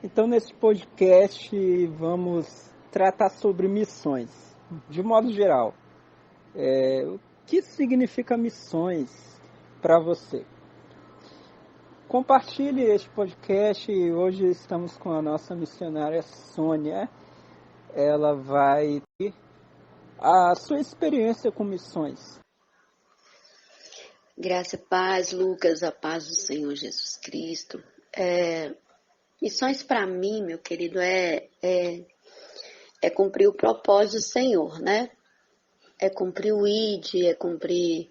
Então, nesse podcast, vamos tratar sobre missões, de modo geral. O que significa missões para você? Compartilhe este podcast. Hoje estamos com a nossa missionária Sônia. Ela vai ter a sua experiência com missões. Graça e paz, Lucas, a paz do Senhor Jesus Cristo. Missões para mim, meu querido, é cumprir o propósito do Senhor, né? É cumprir o ID, é cumprir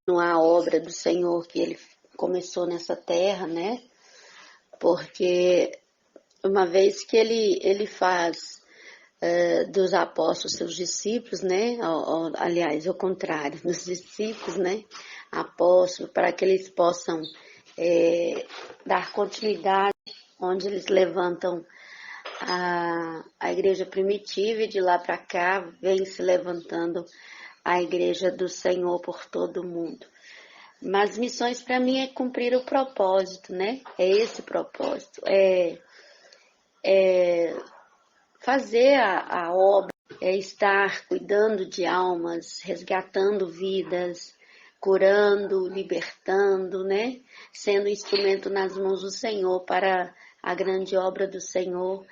a obra do Senhor que Ele começou nessa terra, né? Porque uma vez que Ele faz dos apóstolos seus discípulos, né? Aliás, ao contrário, dos discípulos, né? Apóstolos, para que eles possam dar continuidade onde eles levantam a igreja primitiva, e de lá para cá vem se levantando a igreja do Senhor por todo o mundo. Mas missões para mim é cumprir o propósito, né? É esse propósito, fazer a obra, é estar cuidando de almas, resgatando vidas, curando, libertando, né? Sendo instrumento nas mãos do Senhor para a grande obra do Senhor,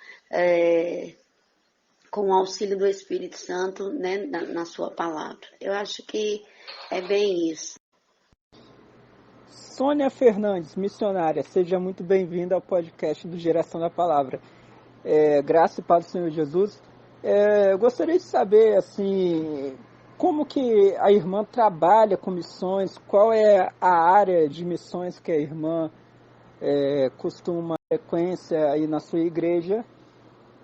com o auxílio do Espírito Santo, né? Na sua palavra. Eu acho que é bem isso. Sônia Fernandes, missionária, seja muito bem-vinda ao podcast do Geração da Palavra. Graça e paz do Senhor Jesus. Eu gostaria de saber, assim, como que a irmã trabalha com missões, qual é a área de missões que a irmã costuma frequência aí na sua igreja,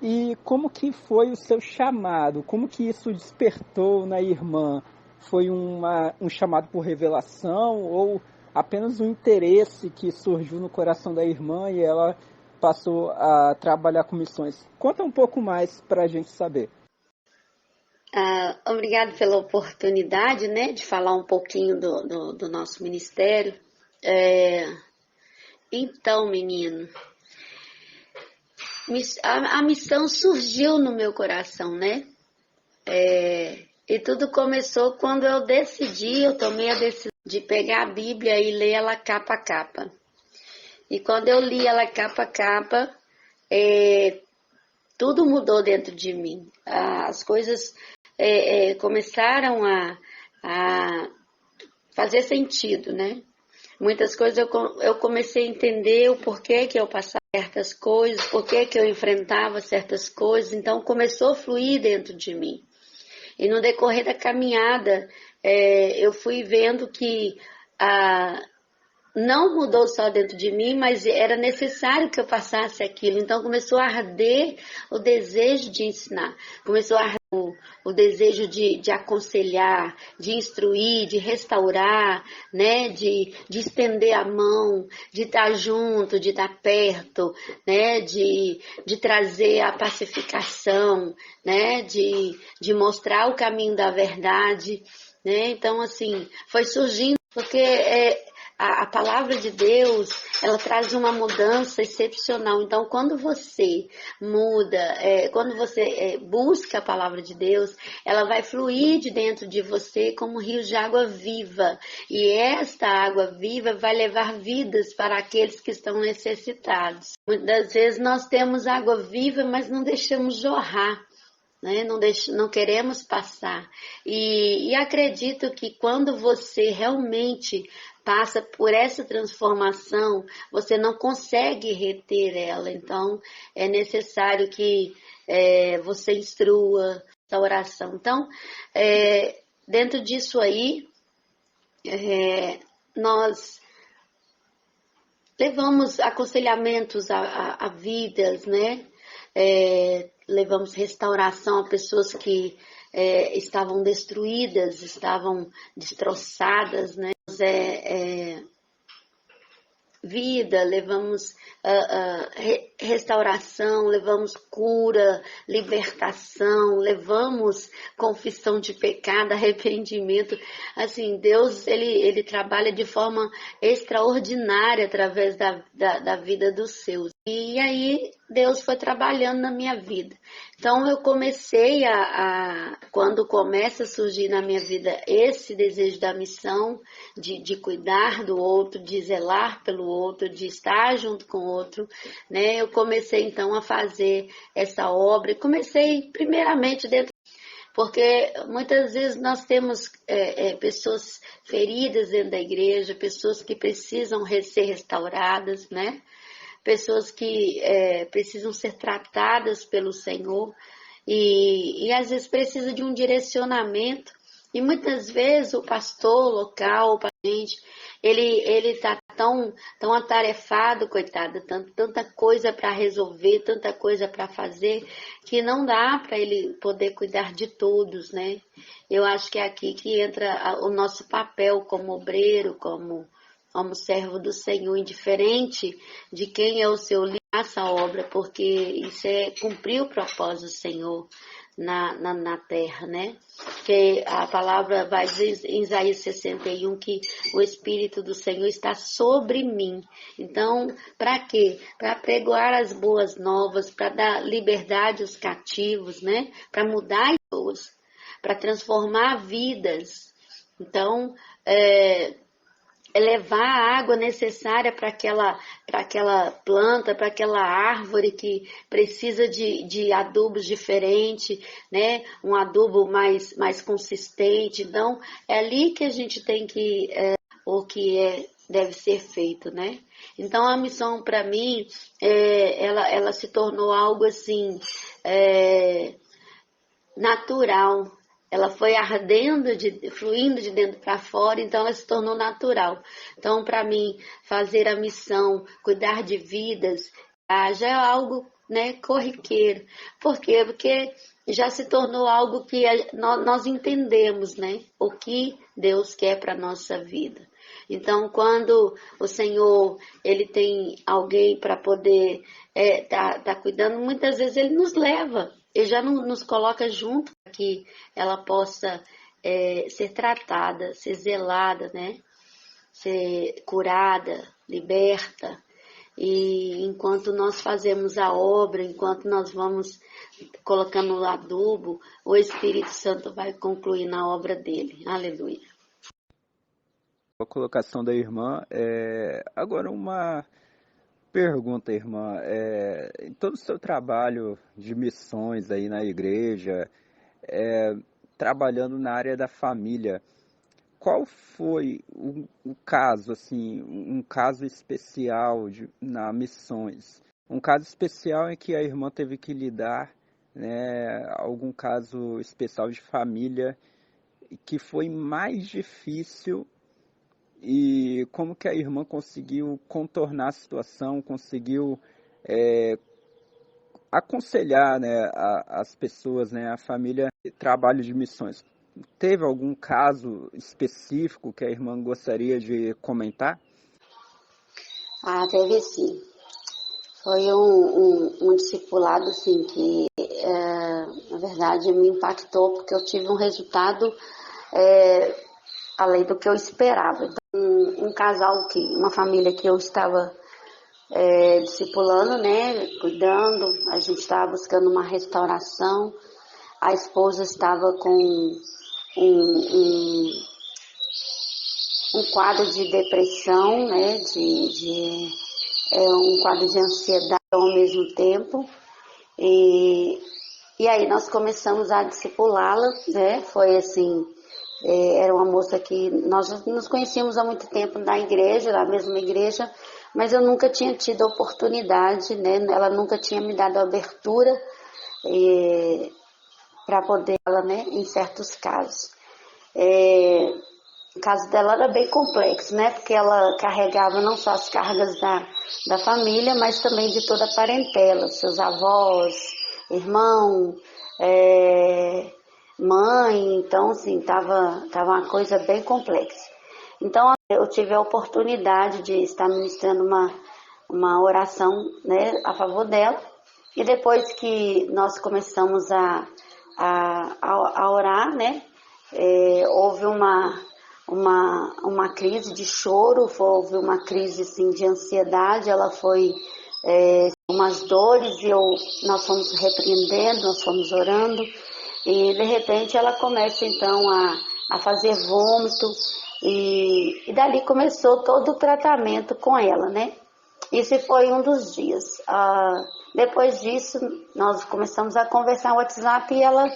e como que foi o seu chamado, como que isso despertou na irmã? Foi um chamado por revelação ou apenas um interesse que surgiu no coração da irmã e ela passou a trabalhar com missões? Conta um pouco mais para a gente saber. Obrigado pela oportunidade, né, de falar um pouquinho do nosso ministério. Então, menino, a missão surgiu no meu coração, né? E tudo começou quando eu tomei a decisão de pegar a Bíblia e ler ela capa a capa. E quando eu li ela capa a capa, tudo mudou dentro de mim. As coisas começaram a fazer sentido, né? Muitas coisas eu comecei a entender o porquê que eu passava certas coisas, porquê que eu enfrentava certas coisas. Então começou a fluir dentro de mim. E no decorrer da caminhada, eu fui vendo que não mudou só dentro de mim, mas era necessário que eu passasse aquilo. Então começou a arder o desejo de ensinar, começou a arder o desejo de aconselhar, de instruir, de restaurar, né? de estender a mão, de estar junto, de estar perto, né? de trazer a pacificação, né? de mostrar o caminho da verdade. Né? Então, assim, foi surgindo, porque a palavra de Deus, ela traz uma mudança excepcional. Então, quando você muda, quando você busca a palavra de Deus, ela vai fluir de dentro de você como rios de água viva. E esta água viva vai levar vidas para aqueles que estão necessitados. Muitas vezes nós temos água viva, mas não deixamos jorrar. Né? Não queremos passar. E acredito que quando você realmente passa por essa transformação, você não consegue reter ela. Então, é necessário que você instrua essa oração. Então, dentro disso aí, nós levamos aconselhamentos a vidas, né? Levamos restauração a pessoas que estavam destruídas, estavam destroçadas, né? vida, levamos restauração, levamos cura, libertação, levamos confissão de pecado, arrependimento. Assim, Deus, ele trabalha de forma extraordinária através da vida dos seus. E aí, Deus foi trabalhando na minha vida. Então, eu comecei quando começa a surgir na minha vida esse desejo da missão, de cuidar do outro, de zelar pelo outro, de estar junto com o outro, né? Eu comecei, então, a fazer essa obra. Comecei, primeiramente, porque muitas vezes nós temos pessoas feridas dentro da igreja, pessoas que precisam ser restauradas, né? Pessoas que precisam ser tratadas pelo Senhor e às vezes precisa de um direcionamento. E muitas vezes o pastor local, o parente, ele está tão atarefado, coitado, tanta coisa para resolver, tanta coisa para fazer, que não dá para ele poder cuidar de todos, né? Eu acho que é aqui que entra o nosso papel como obreiro, como servo do Senhor, indiferente de quem é o seu líder nessa obra, porque isso é cumprir o propósito do Senhor na terra, né? Que a palavra vai dizer em Isaías 61 que o Espírito do Senhor está sobre mim. Então, para quê? Para pregoar as boas novas, para dar liberdade aos cativos, né? Para mudar as pessoas, para transformar vidas. Então, levar a água necessária para aquela planta, para aquela árvore que precisa de adubos diferentes, né? Um adubo mais consistente. Então, é ali que a gente tem que, deve ser feito, né? Então, a missão para mim, ela se tornou algo assim, natural. Ela foi ardendo, fluindo de dentro para fora, então ela se tornou natural. Então, para mim, fazer a missão, cuidar de vidas, já é algo, né, corriqueiro. Por quê? Porque já se tornou algo que nós entendemos, né, o que Deus quer para a nossa vida. Então, quando o Senhor, ele tem alguém para poder tá cuidando, muitas vezes ele nos leva. Ele já nos coloca junto para que ela possa ser tratada, ser zelada, né? Ser curada, liberta. E enquanto nós fazemos a obra, enquanto nós vamos colocando o adubo, o Espírito Santo vai concluir na obra dele. Aleluia. A colocação da irmã. Agora uma pergunta, irmã. Em todo o seu trabalho de missões aí na igreja, trabalhando na área da família, qual foi o caso, assim, um caso especial na missões? Um caso especial em que a irmã teve que lidar, né, algum caso especial de família que foi mais difícil, e como que a irmã conseguiu contornar a situação, conseguiu aconselhar, né, as pessoas, né, a família, trabalho de missões. Teve algum caso específico que a irmã gostaria de comentar? Teve sim. Foi um discipulado, assim, que, na verdade, me impactou, porque eu tive um resultado além do que eu esperava. Então, um casal, uma família que eu estava discipulando, né, cuidando, a gente estava buscando uma restauração, a esposa estava com um quadro de depressão, né, um quadro de ansiedade ao mesmo tempo, e aí nós começamos a discipulá-la, né, foi assim, era uma moça que nós nos conhecíamos há muito tempo na igreja, na mesma igreja, mas eu nunca tinha tido a oportunidade, né, ela nunca tinha me dado abertura para poder, né, em certos casos. O caso dela era bem complexo, né? Porque ela carregava não só as cargas da família, mas também de toda a parentela, seus avós, irmão, mãe. Então, assim, tava uma coisa bem complexa. Então, eu tive a oportunidade de estar ministrando uma oração, né, a favor dela. E depois que nós começamos a orar, né, houve uma crise de choro, houve uma crise assim, de ansiedade, ela foi umas dores e nós fomos repreendendo, nós fomos orando e de repente ela começa então a fazer vômito e dali começou todo o tratamento com ela, né? Isso foi um dos dias. Depois disso, nós começamos a conversar no WhatsApp e ela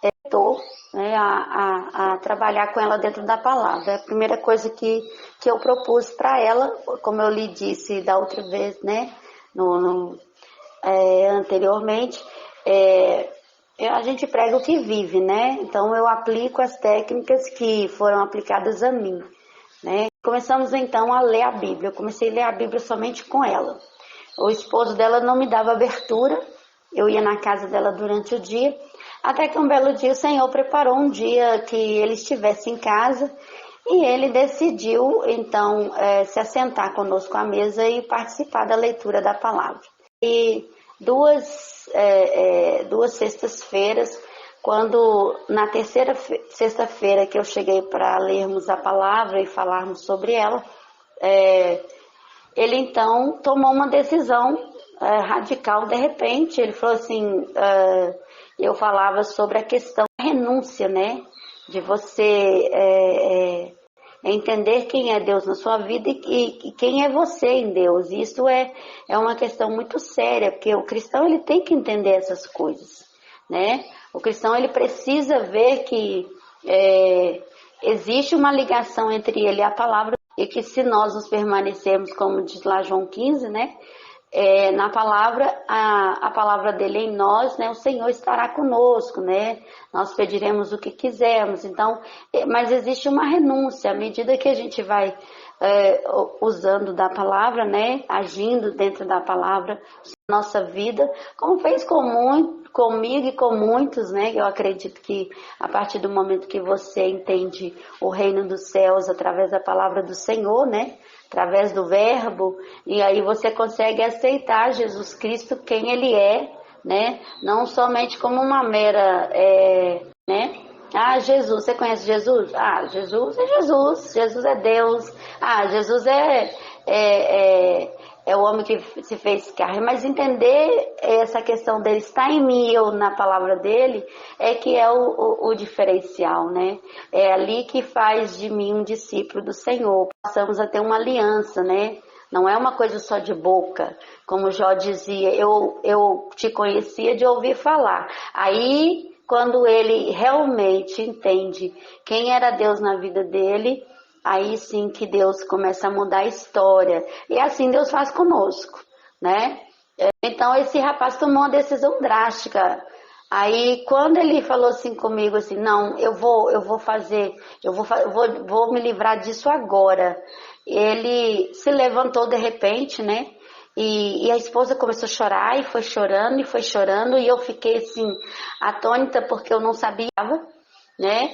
tentou, né, a trabalhar com ela dentro da palavra. A primeira coisa que eu propus para ela, como eu lhe disse da outra vez, né, anteriormente, a gente prega o que vive, né? Então eu aplico as técnicas que foram aplicadas a mim, né? Começamos então a ler a Bíblia. Eu comecei a ler a Bíblia somente com ela. O esposo dela não me dava abertura. Eu ia na casa dela durante o dia. Até que um belo dia o Senhor preparou um dia que ele estivesse em casa. E ele decidiu então se assentar conosco à mesa e participar da leitura da palavra. E duas sextas-feiras, quando na terceira sexta-feira que eu cheguei para lermos a palavra e falarmos sobre ela, ele então tomou uma decisão radical de repente. Ele falou assim, eu falava sobre a questão da renúncia, né? De você entender quem é Deus na sua vida e quem é você em Deus. Isso é uma questão muito séria, porque o cristão ele tem que entender essas coisas, né? O cristão ele precisa ver que existe uma ligação entre ele e a palavra e que se nós nos permanecermos, como diz lá João 15, né? Na palavra, a palavra dele em nós, né? O Senhor estará conosco, né? Nós pediremos o que quisermos. Então, mas existe uma renúncia à medida que a gente vai usando da palavra, né? Agindo dentro da palavra, nossa vida, como fez comigo e com muitos, né? Eu acredito que a partir do momento que você entende o reino dos céus através da palavra do Senhor, né? Através do verbo, e aí você consegue aceitar Jesus Cristo, quem Ele é, né? Não somente como uma mera, né? Jesus, você conhece Jesus? Jesus é Jesus, Jesus é Deus. Jesus é o homem que se fez carne, mas entender essa questão dele estar em mim e eu na palavra dele é que é o diferencial, né? É ali que faz de mim um discípulo do Senhor. Passamos a ter uma aliança, né? Não é uma coisa só de boca, como Jó dizia, eu te conhecia de ouvir falar. Aí, quando ele realmente entende quem era Deus na vida dele, aí sim que Deus começa a mudar a história. E assim Deus faz conosco, né? Então esse rapaz tomou uma decisão drástica. Aí quando ele falou assim comigo, assim, não, eu vou me livrar disso agora. Ele se levantou de repente, né? E a esposa começou a chorar e foi chorando. E eu fiquei assim, atônita porque eu não sabia, né?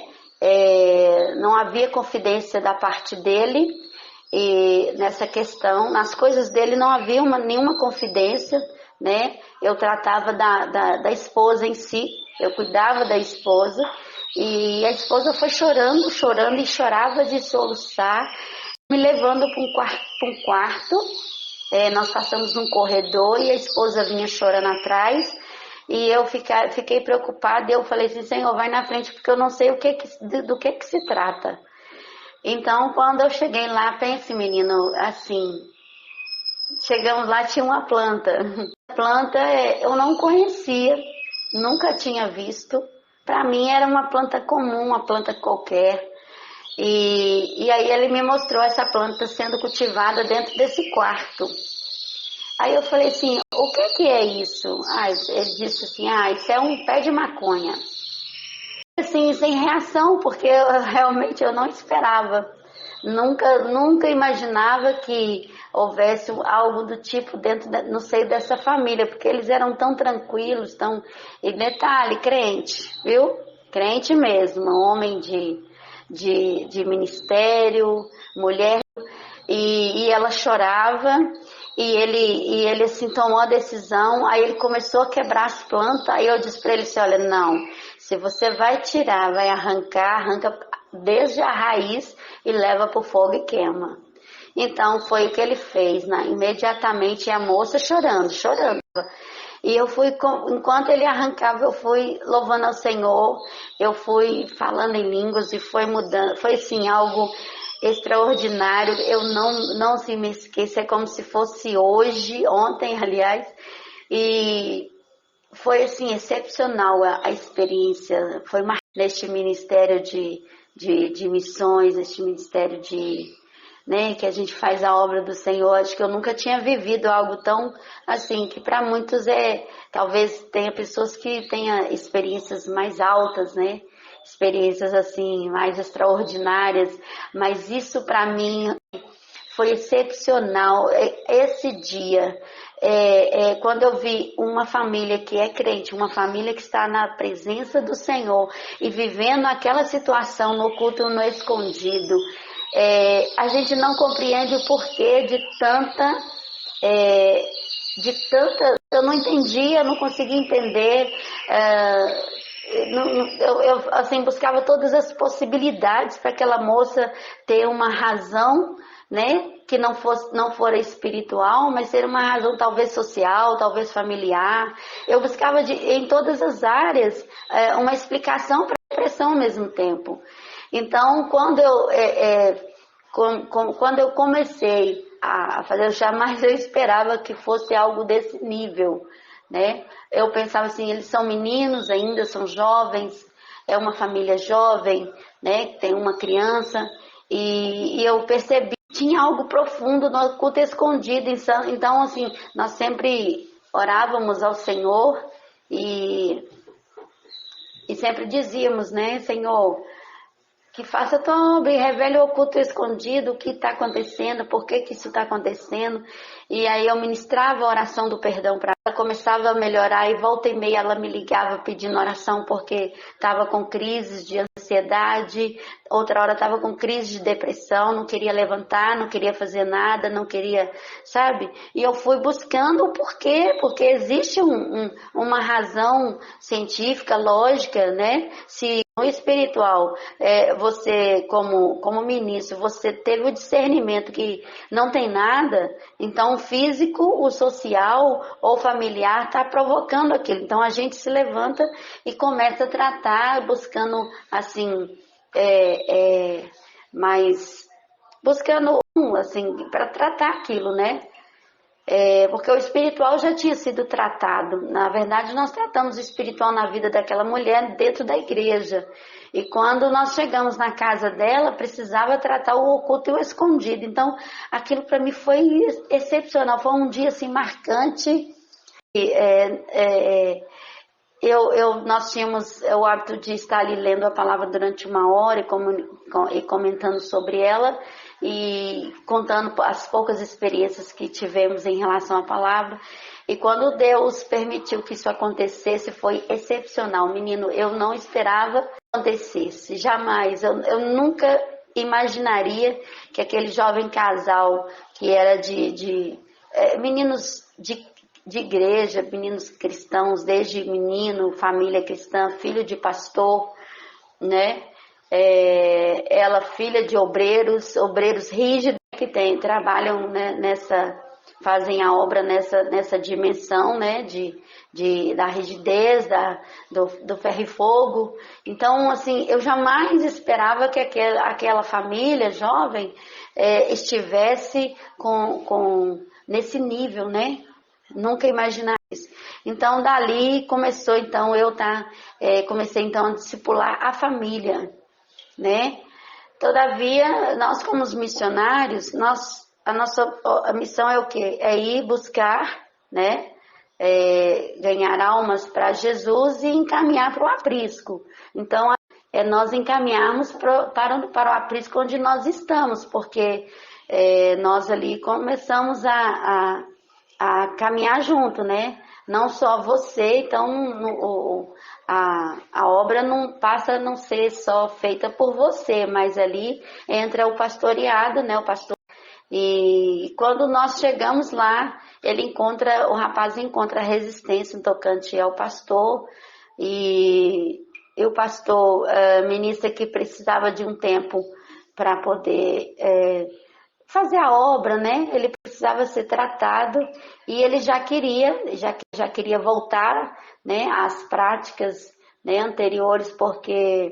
Não havia confidência da parte dele e nessa questão, nas coisas dele não havia nenhuma confidência, né? Eu tratava da esposa em si, eu cuidava da esposa e a esposa foi chorando e chorava de soluçar, me levando para um quarto. Nós passamos num corredor e a esposa vinha chorando atrás. E eu fiquei preocupada e eu falei assim, Senhor, vai na frente porque eu não sei do que se trata. Então, quando eu cheguei lá, pense, menino, assim, chegamos lá, tinha uma planta. A planta eu não conhecia, nunca tinha visto. Para mim era uma planta comum, uma planta qualquer. E aí ele me mostrou essa planta sendo cultivada dentro desse quarto. Aí eu falei assim, o que é isso? Ele disse assim, isso é um pé de maconha. Assim, sem reação, porque realmente eu não esperava. Nunca imaginava que houvesse algo do tipo no seio dessa família, porque eles eram tão tranquilos, e detalhe, crente, viu? Crente mesmo, homem de ministério, mulher, e ela chorava, e ele assim tomou a decisão, aí ele começou a quebrar as plantas, aí eu disse para ele assim, olha, não, se você vai tirar, vai arrancar, arranca desde a raiz e leva para o fogo e queima. Então foi o que ele fez, né? Imediatamente a moça chorando. E eu fui, enquanto ele arrancava, eu fui louvando ao Senhor, eu fui falando em línguas e foi mudando, foi assim, algo extraordinário. Eu não se me esqueço, é como se fosse hoje, ontem, aliás, e foi assim, excepcional a experiência, foi neste ministério de missões, neste ministério né, que a gente faz a obra do Senhor. Acho que eu nunca tinha vivido algo tão assim, que para muitos talvez tenha pessoas que tenham experiências mais altas, né, experiências assim, mais extraordinárias, mas isso para mim foi excepcional. Esse dia, quando eu vi uma família que é crente, uma família que está na presença do Senhor e vivendo aquela situação no culto no escondido, a gente não compreende o porquê de tanta, eu não entendia, não conseguia entender, eu assim, buscava todas as possibilidades para aquela moça ter uma razão, né, que não fora espiritual, mas ser uma razão talvez social, talvez familiar. Eu buscava em todas as áreas uma explicação para a depressão ao mesmo tempo. Então, quando eu comecei a fazer, jamais eu esperava que fosse algo desse nível, né? Eu pensava assim, eles são meninos ainda, são jovens, é uma família jovem, né? Tem uma criança, e eu percebi que tinha algo profundo no culto escondido. Então, assim, nós sempre orávamos ao Senhor e sempre dizíamos, né, Senhor, que faça a tua obra e revele o oculto escondido, o que está acontecendo, por que isso está acontecendo. E aí eu ministrava a oração do perdão para ela, começava a melhorar e volta e meia ela me ligava pedindo oração porque estava com crises de ansiedade, outra hora estava com crise de depressão, não queria levantar, não queria fazer nada, não queria, sabe? E eu fui buscando o porquê, porque existe uma razão científica, lógica, né? Se no espiritual, você como ministro, você teve o discernimento que não tem nada, então o físico, o social ou familiar está provocando aquilo. Então a gente se levanta e começa a tratar, buscando assim, mas buscando assim, para tratar aquilo, né? Porque o espiritual já tinha sido tratado. Na verdade, nós tratamos o espiritual na vida daquela mulher dentro da igreja. E quando nós chegamos na casa dela, precisava tratar o oculto e o escondido. Então, aquilo para mim foi excepcional. Foi um dia assim marcante. Nós tínhamos o hábito de estar ali lendo a palavra durante uma hora e comentando sobre ela e contando as poucas experiências que tivemos em relação à palavra. E quando Deus permitiu que isso acontecesse, foi excepcional. Menino, eu não esperava que acontecesse, jamais. Eu nunca imaginaria que aquele jovem casal que era meninos de igreja, meninos cristãos, desde menino, família cristã, filho de pastor, né? Ela filha de obreiros rígidos que trabalham, né, fazem a obra nessa dimensão, né, da rigidez, do ferro e fogo. Então, assim, eu jamais esperava que aquela família jovem estivesse nesse nível, né? Nunca imaginava isso. Então, dali comecei então a discipular a família, né? Todavia, nós como os missionários, a missão é o quê? É ir buscar, né? Ganhar almas para Jesus e encaminhar para o aprisco. Então, nós encaminharmos para o aprisco onde nós estamos, porque nós ali começamos a caminhar junto, né? não só você, então a obra não passa a não ser só feita por você, mas ali entra o pastoreado, né, o pastor. E quando nós chegamos lá, o rapaz encontra resistência no tocante ao pastor, e o pastor ministra que precisava de um tempo para poder fazer a obra, né? Ele precisava ser tratado e ele já queria voltar, né, às práticas, né, anteriores, porque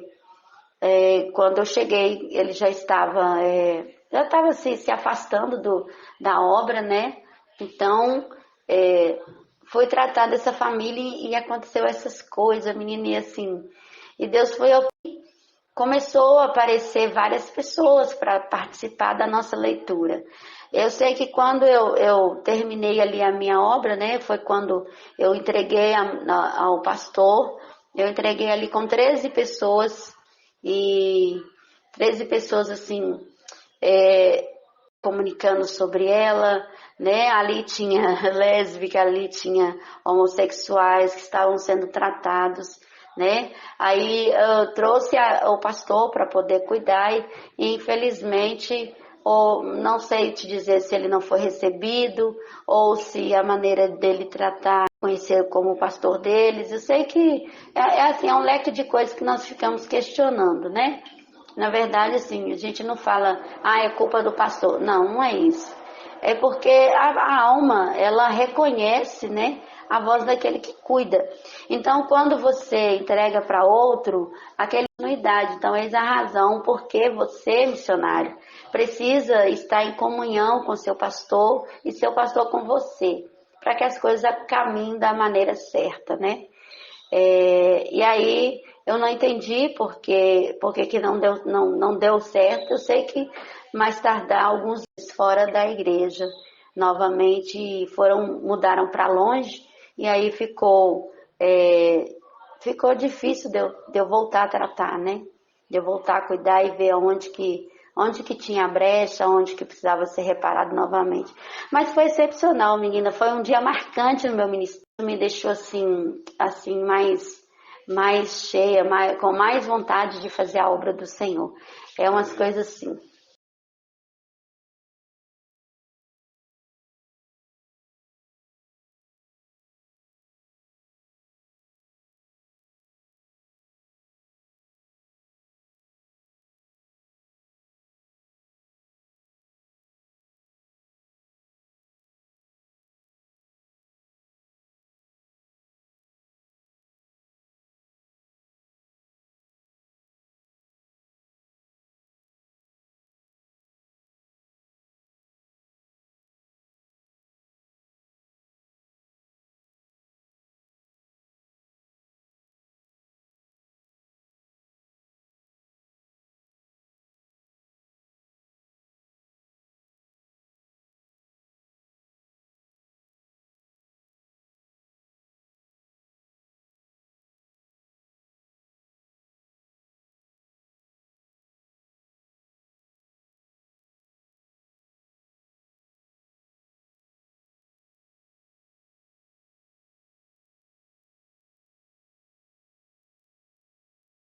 quando eu cheguei ele já estava se afastando da obra, né? Então foi tratada essa família e aconteceu essas coisas, menina, e assim, e Deus começou a aparecer várias pessoas para participar da nossa leitura. Eu sei que quando eu terminei ali a minha obra, né, foi quando eu entreguei ao pastor, eu entreguei ali com 13 pessoas, e 13 pessoas assim, comunicando sobre ela, né, ali tinha lésbica, ali tinha homossexuais que estavam sendo tratados, né? Aí eu trouxe o pastor para poder cuidar e infelizmente, ou não sei te dizer se ele não foi recebido ou se a maneira dele tratar, conhecer como pastor deles. Eu sei que assim, é um leque de coisas que nós ficamos questionando, né? Na verdade, assim, a gente não fala, é culpa do pastor. Não, não é isso. É porque a alma, ela reconhece, né, a voz daquele que cuida. Então, quando você entrega para outro, aquela unidade. Então, eis a razão porque você, missionário, precisa estar em comunhão com seu pastor e seu pastor com você, para que as coisas caminhem da maneira certa, né? E aí eu não entendi porque que não deu certo. Eu sei que mais tardar alguns dias fora da igreja novamente mudaram para longe, e aí ficou difícil de eu voltar a tratar, né? De eu voltar a cuidar e ver onde que tinha brecha, onde que precisava ser reparado novamente. Mas foi excepcional, menina. Foi um dia marcante no meu ministério. Me deixou assim mais cheia, com mais vontade de fazer a obra do Senhor. É umas coisas assim.